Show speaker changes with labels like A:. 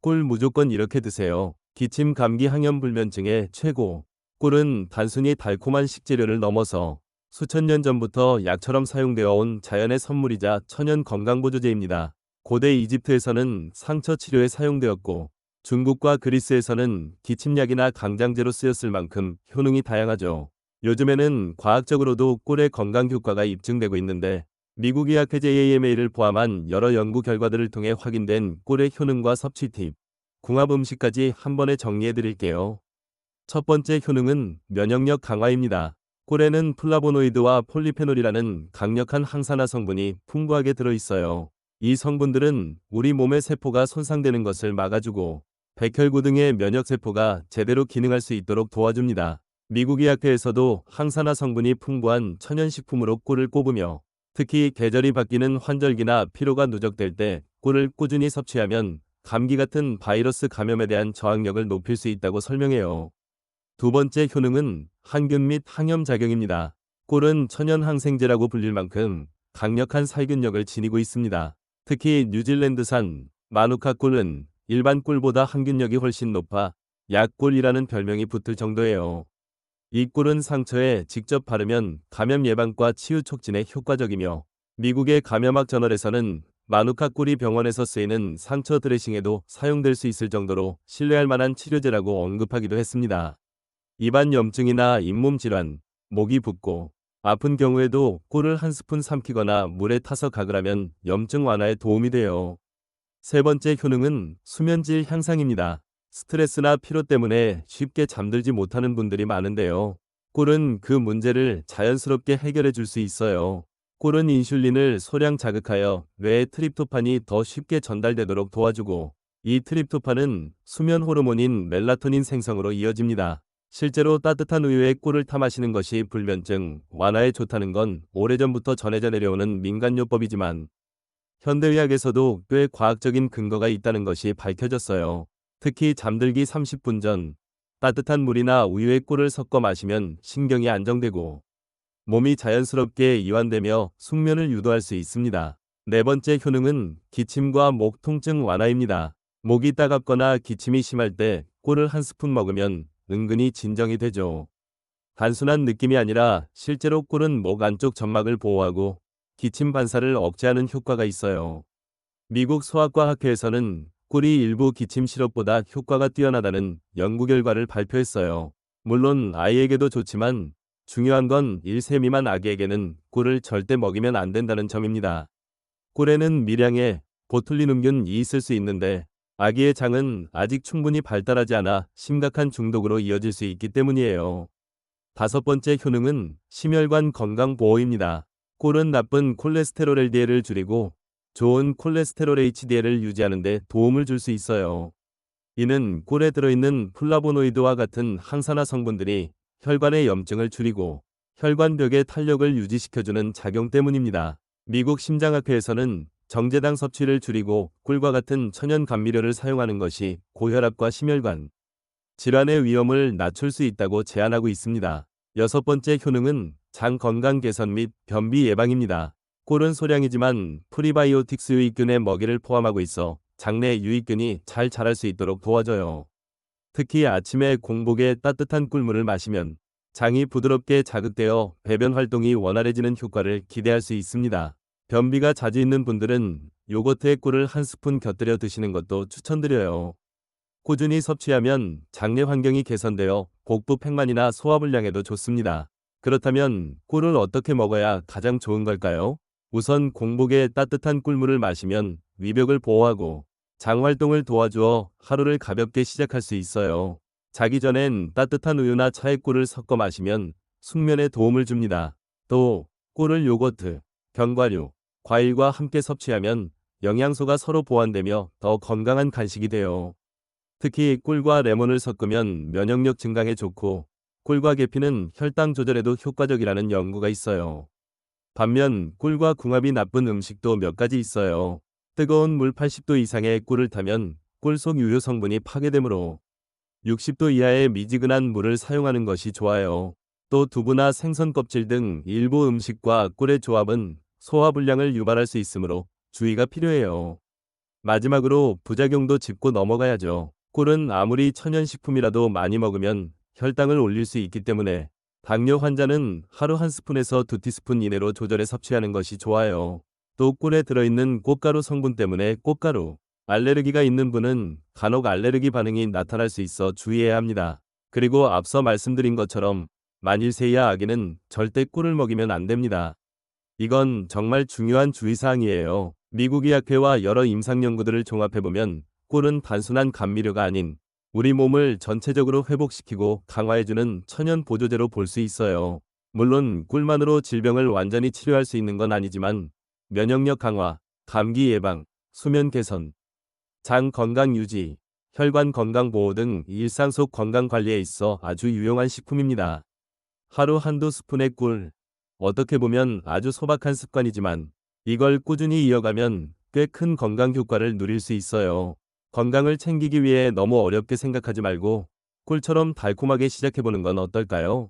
A: 꿀 무조건 이렇게 드세요. 기침, 감기, 항염, 불면증에 최고. 꿀은 단순히 달콤한 식재료를 넘어서 수천 년 전부터 약처럼 사용되어 온 자연의 선물이자 천연 건강보조제입니다. 고대 이집트에서는 상처 치료에 사용되었고, 중국과 그리스에서는 기침약이나 강장제로 쓰였을 만큼 효능이 다양하죠. 요즘에는 과학적으로도 꿀의 건강 효과가 입증되고 있는데, 미국 의학회제 AMA를 포함한 여러 연구 결과들을 통해 확인된 꿀의 효능과 섭취 팁, 궁합 음식까지 한 번에 정리해 드릴게요. 첫 번째 효능은 면역력 강화입니다. 꿀에는 플라보노이드와 폴리페놀이라는 강력한 항산화 성분이 풍부하게 들어있어요. 이 성분들은 우리 몸의 세포가 손상되는 것을 막아주고 백혈구 등의 면역세포가 제대로 기능할 수 있도록 도와줍니다. 미국 의학회에서도 항산화 성분이 풍부한 천연식품으로 꿀을 꼽으며 특히 계절이 바뀌는 환절기나 피로가 누적될 때 꿀을 꾸준히 섭취하면 감기 같은 바이러스 감염에 대한 저항력을 높일 수 있다고 설명해요. 두 번째 효능은 항균 및 항염 작용입니다. 꿀은 천연 항생제라고 불릴 만큼 강력한 살균력을 지니고 있습니다. 특히 뉴질랜드산 마누카 꿀은 일반 꿀보다 항균력이 훨씬 높아 약꿀이라는 별명이 붙을 정도예요. 이 꿀은 상처에 직접 바르면 감염 예방과 치유 촉진에 효과적이며 미국의 감염학 저널에서는 마누카 꿀이 병원에서 쓰이는 상처 드레싱에도 사용될 수 있을 정도로 신뢰할 만한 치료제라고 언급하기도 했습니다. 입안 염증이나 잇몸 질환, 목이 붓고 아픈 경우에도 꿀을 한 스푼 삼키거나 물에 타서 가글하면 염증 완화에 도움이 돼요. 세 번째 효능은 수면질 향상입니다. 스트레스나 피로 때문에 쉽게 잠들지 못하는 분들이 많은데요. 꿀은 그 문제를 자연스럽게 해결해 줄 수 있어요. 꿀은 인슐린을 소량 자극하여 뇌에 트립토판이 더 쉽게 전달되도록 도와주고 이 트립토판은 수면 호르몬인 멜라토닌 생성으로 이어집니다. 실제로 따뜻한 우유에 꿀을 타 마시는 것이 불면증 완화에 좋다는 건 오래전부터 전해져 내려오는 민간요법이지만 현대의학에서도 꽤 과학적인 근거가 있다는 것이 밝혀졌어요. 특히 잠들기 30분 전 따뜻한 물이나 우유에 꿀을 섞어 마시면 신경이 안정되고 몸이 자연스럽게 이완되며 숙면을 유도할 수 있습니다. 네 번째 효능은 기침과 목 통증 완화입니다. 목이 따갑거나 기침이 심할 때 꿀을 한 스푼 먹으면 은근히 진정이 되죠. 단순한 느낌이 아니라 실제로 꿀은 목 안쪽 점막을 보호하고 기침 반사를 억제하는 효과가 있어요. 미국 소아과 학회에서는 꿀이 일부 기침 시럽보다 효과가 뛰어나다는 연구 결과를 발표했어요. 물론 아이에게도 좋지만 중요한 건 1세 미만 아기에게는 꿀을 절대 먹이면 안 된다는 점입니다. 꿀에는 미량의 보툴리눔균이 있을 수 있는데 아기의 장은 아직 충분히 발달하지 않아 심각한 중독으로 이어질 수 있기 때문이에요. 다섯 번째 효능은 심혈관 건강 보호입니다. 꿀은 나쁜 콜레스테롤 LDL을 줄이고 좋은 콜레스테롤 HDL을 유지하는 데 도움을 줄 수 있어요. 이는 꿀에 들어있는 플라보노이드와 같은 항산화 성분들이 혈관의 염증을 줄이고 혈관벽의 탄력을 유지시켜주는 작용 때문입니다. 미국 심장학회에서는 정제당 섭취를 줄이고 꿀과 같은 천연 감미료를 사용하는 것이 고혈압과 심혈관 질환의 위험을 낮출 수 있다고 제안하고 있습니다. 여섯 번째 효능은 장 건강 개선 및 변비 예방입니다. 꿀은 소량이지만 프리바이오틱스 유익균의 먹이를 포함하고 있어 장내 유익균이 잘 자랄 수 있도록 도와줘요. 특히 아침에 공복에 따뜻한 꿀물을 마시면 장이 부드럽게 자극되어 배변 활동이 원활해지는 효과를 기대할 수 있습니다. 변비가 자주 있는 분들은 요거트에 꿀을 한 스푼 곁들여 드시는 것도 추천드려요. 꾸준히 섭취하면 장내 환경이 개선되어 복부 팽만이나 소화불량에도 좋습니다. 그렇다면 꿀을 어떻게 먹어야 가장 좋은 걸까요? 우선 공복에 따뜻한 꿀물을 마시면 위벽을 보호하고 장 활동을 도와주어 하루를 가볍게 시작할 수 있어요. 자기 전엔 따뜻한 우유나 차에 꿀을 섞어 마시면 숙면에 도움을 줍니다. 또 꿀을 요거트, 견과류, 과일과 함께 섭취하면 영양소가 서로 보완되며 더 건강한 간식이 돼요. 특히 꿀과 레몬을 섞으면 면역력 증강에 좋고 꿀과 계피는 혈당 조절에도 효과적이라는 연구가 있어요. 반면 꿀과 궁합이 나쁜 음식도 몇 가지 있어요. 뜨거운 물 80도 이상의 꿀을 타면 꿀 속 유효 성분이 파괴되므로 60도 이하의 미지근한 물을 사용하는 것이 좋아요. 또 두부나 생선 껍질 등 일부 음식과 꿀의 조합은 소화불량을 유발할 수 있으므로 주의가 필요해요. 마지막으로 부작용도 짚고 넘어가야죠. 꿀은 아무리 천연식품이라도 많이 먹으면 혈당을 올릴 수 있기 때문에 당뇨 환자는 하루 한 스푼에서 두 티스푼 이내로 조절해 섭취하는 것이 좋아요. 또 꿀에 들어있는 꽃가루 성분 때문에 꽃가루 알레르기가 있는 분은 간혹 알레르기 반응이 나타날 수 있어 주의해야 합니다. 그리고 앞서 말씀드린 것처럼 만일세이와 아기는 절대 꿀을 먹이면 안 됩니다. 이건 정말 중요한 주의사항이에요. 미국 의학회와 여러 임상 연구들을 종합해보면 꿀은 단순한 감미료가 아닌 우리 몸을 전체적으로 회복시키고 강화해주는 천연 보조제로 볼 수 있어요. 물론 꿀만으로 질병을 완전히 치료할 수 있는 건 아니지만 면역력 강화, 감기 예방, 수면 개선, 장 건강 유지, 혈관 건강 보호 등 일상 속 건강 관리에 있어 아주 유용한 식품입니다. 하루 한두 스푼의 꿀. 어떻게 보면 아주 소박한 습관이지만 이걸 꾸준히 이어가면 꽤 큰 건강 효과를 누릴 수 있어요. 건강을 챙기기 위해 너무 어렵게 생각하지 말고 꿀처럼 달콤하게 시작해보는 건 어떨까요?